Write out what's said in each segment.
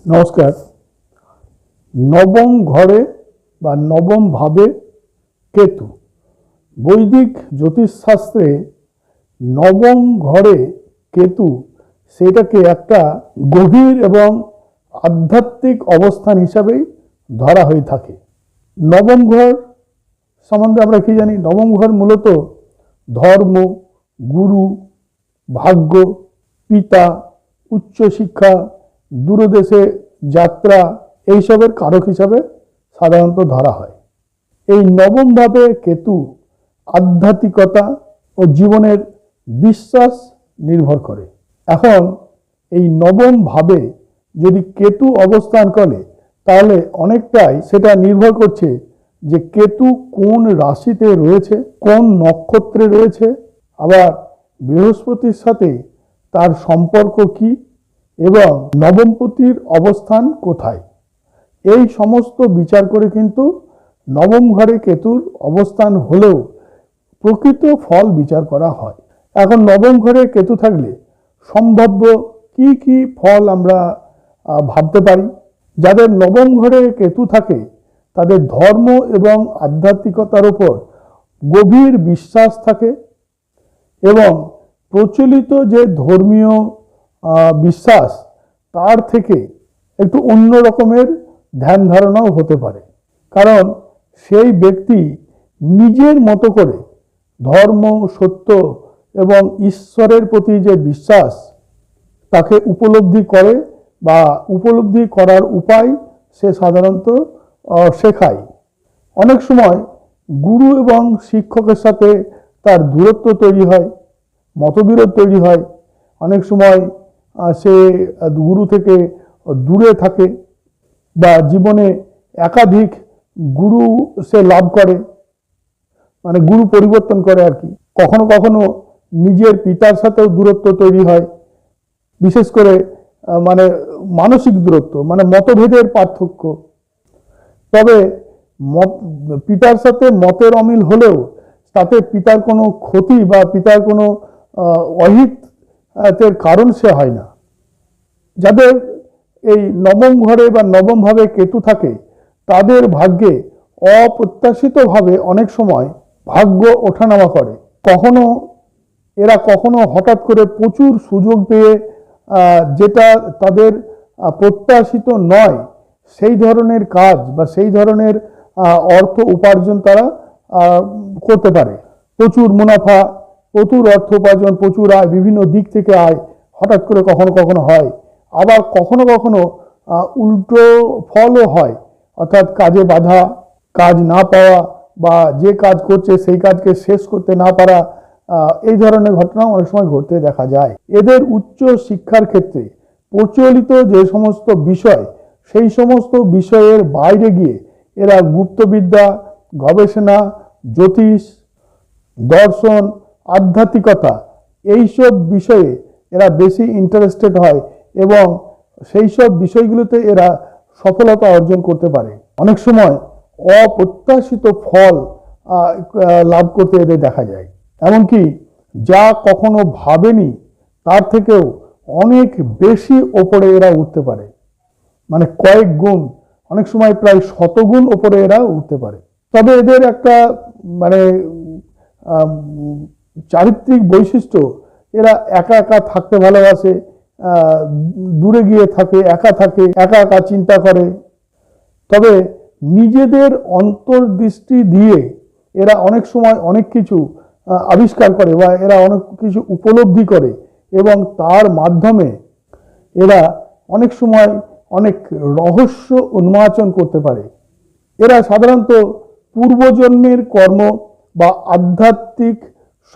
নমস্কার। নবম ঘরে বা নবম ভাবে কেতু, বৈদিক জ্যোতিষশাস্ত্রে নবম ঘরে কেতু সেটাকে একটা গভীর এবং আধ্যাত্মিক অবস্থান হিসাবেই ধরা হয়ে থাকে। নবম ঘর সম্বন্ধে আমরা কি জানি? নবম ঘর মূলত ধর্ম, গুরু, ভাগ্য, পিতা, উচ্চশিক্ষা, দূরদেশে যাত্রা এইসবের কারক হিসাবে সাধারণত ধরা হয়। এই নবম ভাবে কেতু আধ্যাত্মিকতা ও জীবনের বিশ্বাস নির্ভর করে। এখন এই নবম ভাবে যদি কেতু অবস্থান করে তাহলে অনেকটাই সেটা নির্ভর করছে যে কেতু কোন রাশিতে রয়েছে, কোন নক্ষত্রে রয়েছে, আবার বৃহস্পতির সাথে তার সম্পর্ক কি এবং নবমপতির অবস্থান কোথায়। এই সমস্ত বিচার করে কিন্তু নবম ঘরে কেতুর অবস্থান হলেও প্রকৃত ফল বিচার করা হয়। এখন নবম ঘরে কেতু থাকলে সম্ভাব্য কি কি ফল আমরা ভাবতে পারি? যাদের নবম ঘরে কেতু থাকে তাদের ধর্ম এবং আধ্যাত্মিকতার উপর গভীর বিশ্বাস থাকে এবং প্রচলিত যে ধর্মীয় বিশ্বাস তার থেকে একটু অন্য রকমের ধ্যান ধারণাও হতে পারে। কারণ সেই ব্যক্তি নিজের মতো করে ধর্ম, সত্য এবং ঈশ্বরের প্রতি যে বিশ্বাস তাকে উপলব্ধি করে বা উপলব্ধি করার উপায় সে সাধারণত শেখায়। অনেক সময় গুরু এবং শিক্ষকের সাথে তার দূরত্ব তৈরি হয়, মতবিরোধ তৈরি হয়। অনেক সময় সে গুরু থেকে দূরে থাকে বা জীবনে একাধিক গুরু সে লাভ করে, মানে গুরু পরিবর্তন করে আর কি। কখনো কখনো নিজের পিতার সাথেও দূরত্ব তৈরি হয়, বিশেষ করে মানে মানসিক দূরত্ব, মানে মতভেদের পার্থক্য। তবে পিতার সাথে মতের অমিল হলেও তাতে পিতার কোনো ক্ষতি বা পিতার কোনো অহিতের কারণ সে হয় না। যাদের এই নবম ঘরে বা নবম ভাবে কেতু থাকে তাদের ভাগ্যে অপ্রত্যাশিতভাবে অনেক সময় ভাগ্য ওঠানামা করে। কখনো হঠাৎ করে প্রচুর সুযোগ পেয়ে যেটা তাদের প্রত্যাশিত নয় সেই ধরনের কাজ বা সেই ধরনের অর্থ উপার্জন তারা করতে পারে। প্রচুর মুনাফা, প্রচুর অর্থ উপার্জন, প্রচুর আয়, বিভিন্ন দিক থেকে আয় হঠাৎ করে কখনো কখনো হয়। আবার কখনো কখনো উল্টো ফলও হয়, অর্থাৎ কাজে বাধা, কাজ না পাওয়া বা যে কাজ করছে সেই কাজকে শেষ করতে না পারা, এই ধরনের ঘটনা অনেক সময় ঘটতে দেখা যায়। এদের উচ্চ শিক্ষার ক্ষেত্রে প্রচলিত যে সমস্ত বিষয় সেই সমস্ত বিষয়ের বাইরে গিয়ে এরা গুপ্তবিদ্যা, গবেষণা, জ্যোতিষ, দর্শন, আধ্যাত্মিকতা এইসব বিষয়ে এরা বেশি ইন্টারেস্টেড হয় এবং সেই সব বিষয়গুলোতে এরা সফলতা অর্জন করতে পারে। অনেক সময় অপ্রত্যাশিত ফল লাভ করতে এদের দেখা যায়। এমনকি যা কখনো ভাবেনি তার থেকেও অনেক বেশি ওপরে এরা উঠতে পারে, মানে কয়েক গুণ, অনেক সময় প্রায় শতগুণ ওপরে এরা উঠতে পারে। তবে এদের একটা মানে চারিত্রিক বৈশিষ্ট্য, এরা একা একা থাকতে ভালোবাসে, দূরে গিয়ে থাকে, একা একা চিন্তা করে। তবে নিজেদের অন্তর্দৃষ্টি দিয়ে এরা অনেক সময় অনেক কিছু আবিষ্কার করে বা এরা অনেক কিছু উপলব্ধি করে এবং তার মাধ্যমে এরা অনেক সময় অনেক রহস্য উন্মোচন করতে পারে। এরা সাধারণত পূর্বজন্মের কর্ম বা আধ্যাত্মিক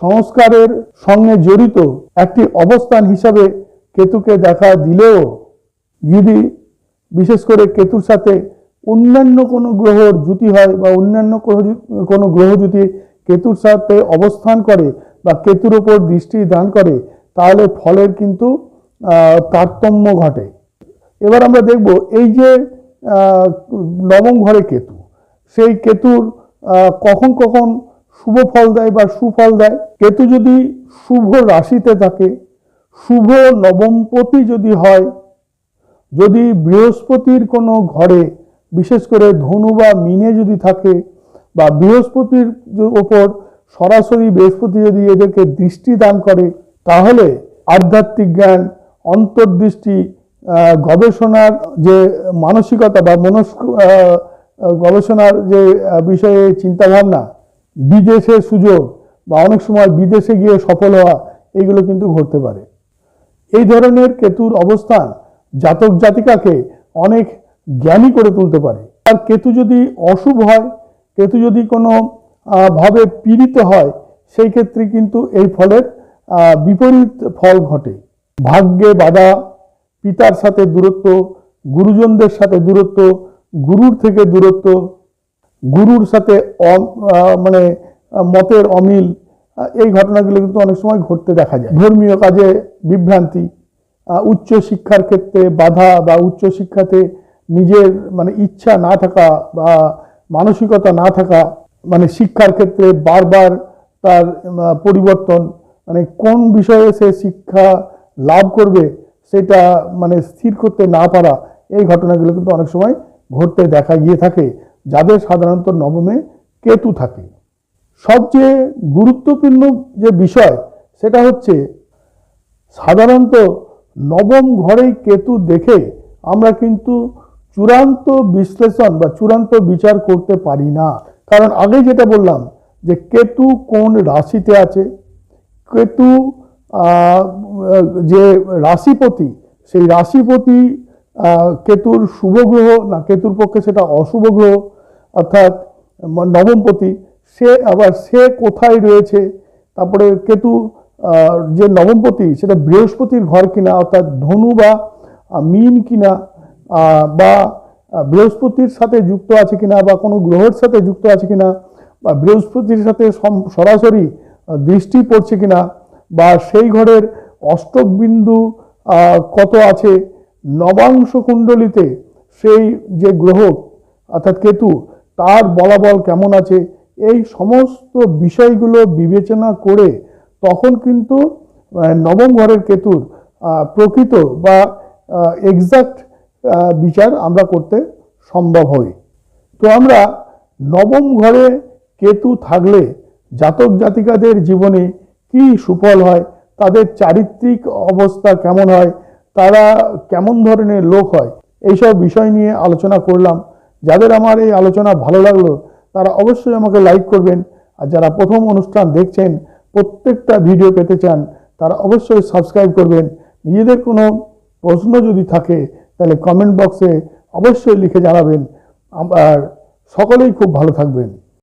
সংস্কারের সঙ্গে জড়িত একটি অবস্থান হিসাবে কেতুকে দেখা দিলেও যদি বিশেষ করে কেতুর সাথে অন্যান্য কোনো গ্রহর জুতি হয় বা অন্যান্য কোনো গ্রহ যদি কেতুর সাথে অবস্থান করে বা কেতুর ওপর দৃষ্টি দান করে তাহলে ফলের কিন্তু তারতম্য ঘটে। এবার আমরা দেখব এই যে নবম ঘরে কেতু, সেই কেতুর কখন কখন শুভ ফল দেয় বা সুফল দেয়। কেতু যদি শুভ রাশিতে থাকে, শুভ নবমপতি যদি হয় যদি বৃহস্পতির কোনো ঘরে বিশেষ করে ধনু বা মিনে যদি থাকে বা বৃহস্পতির ওপর সরাসরি বৃহস্পতি যদি এদেরকে দৃষ্টি দান করে, তাহলে আধ্যাত্মিক জ্ঞান, অন্তর্দৃষ্টি, গবেষণার যে মানসিকতা বা গবেষণার যে বিষয়ে চিন্তাভাবনা, বিদেশের সুযোগ বা অনেক সময় বিদেশে গিয়ে সফল হওয়া, এইগুলো কিন্তু ঘটতে পারে। এই ধরনের কেতুর অবস্থান জাতক জাতিকাকে অনেক জ্ঞানী করে তুলতে পারে। আর কেতু যদি অশুভ হয়, কেতু যদি কোনো ভাবে পীড়িত হয়, সেই ক্ষেত্রে কিন্তু এই ফলের বিপরীত ফল ঘটে। ভাগ্যে বাধা, পিতার সাথে দূরত্ব, গুরুজনদের সাথে দূরত্ব, গুরুর থেকে দূরত্ব, গুরুর সাথে মানে মতের অমিল, এই ঘটনাগুলো কিন্তু অনেক সময় ঘটতে দেখা যায়। ধর্মীয় কাজে বিভ্রান্তি, উচ্চ শিক্ষার ক্ষেত্রে বাধা বা উচ্চ শিক্ষাতে নিজের মানে ইচ্ছা না থাকা বা মানসিকতা না থাকা, মানে শিক্ষার ক্ষেত্রে বারবার তার পরিবর্তন, মানে কোন বিষয়ে সে শিক্ষা লাভ করবে সেটা মানে স্থির করতে না পারা, এই ঘটনাগুলো কিন্তু অনেক সময় ঘটতে দেখা গিয়ে থাকে যাদের সাধারণত নবমে কেতু থাকে। সবচেয়ে গুরুত্বপূর্ণ যে বিষয় সেটা হচ্ছে সাধারণত নবম ঘরেই কেতু দেখে আমরা কিন্তু চূড়ান্ত বিশ্লেষণ বা চূড়ান্ত বিচার করতে পারি না। কারণ আগে যেটা বললাম যে কেতু কোন রাশিতে আছে, কেতু যে রাশিপতি, সেই রাশিপতি কেতুর শুভ গ্রহ না কেতুর পক্ষে সেটা অশুভ গ্রহ, অর্থাৎ নবমপতি, সে কোথায় রয়েছে, তারপরে কেতু যে নবমপতি সেটা বৃহস্পতির ঘর কিনা, অর্থাৎ ধনু বা মীন কিনা, বা বৃহস্পতির সাথে যুক্ত আছে কিনা বা কোনো গ্রহের সাথে যুক্ত আছে কিনা, বা বৃহস্পতির সাথে সরাসরি দৃষ্টি পড়ছে কিনা, বা সেই ঘরের অষ্টক বিন্দু কত আছে, নবাংশ কুণ্ডলিতে সেই যে গ্রহ অর্থাৎ কেতু তার বলাবল কেমন আছে, এই সমস্ত বিষয়গুলো বিবেচনা করে তখন কিন্তু নবম ঘরের কেতুর প্রকৃত বা এক্সাক্ট বিচার আমরা করতে সম্ভব হয়। তো আমরা নবম ঘরে কেতু থাকলে জাতক জাতিকাদের জীবনে কি সুফল হয়, তাদের চারিত্রিক অবস্থা কেমন হয়, তারা কেমন ধরনের লোক হয়, এইসব বিষয় নিয়ে আলোচনা করলাম। যাদের আমার এই আলোচনা ভালো লাগলো তারা অবশ্যই আমাকে লাইক করবেন, আর যারা প্রথম অনুষ্ঠান দেখছেন, প্রত্যেকটা ভিডিও পেতে চান, তারা অবশ্যই সাবস্ক্রাইব করবেন। নিজেদের কোনো প্রশ্ন যদি থাকে তাহলে কমেন্ট বক্সে অবশ্যই লিখে জানাবেন। আর সকলেই খুব ভালো থাকবেন।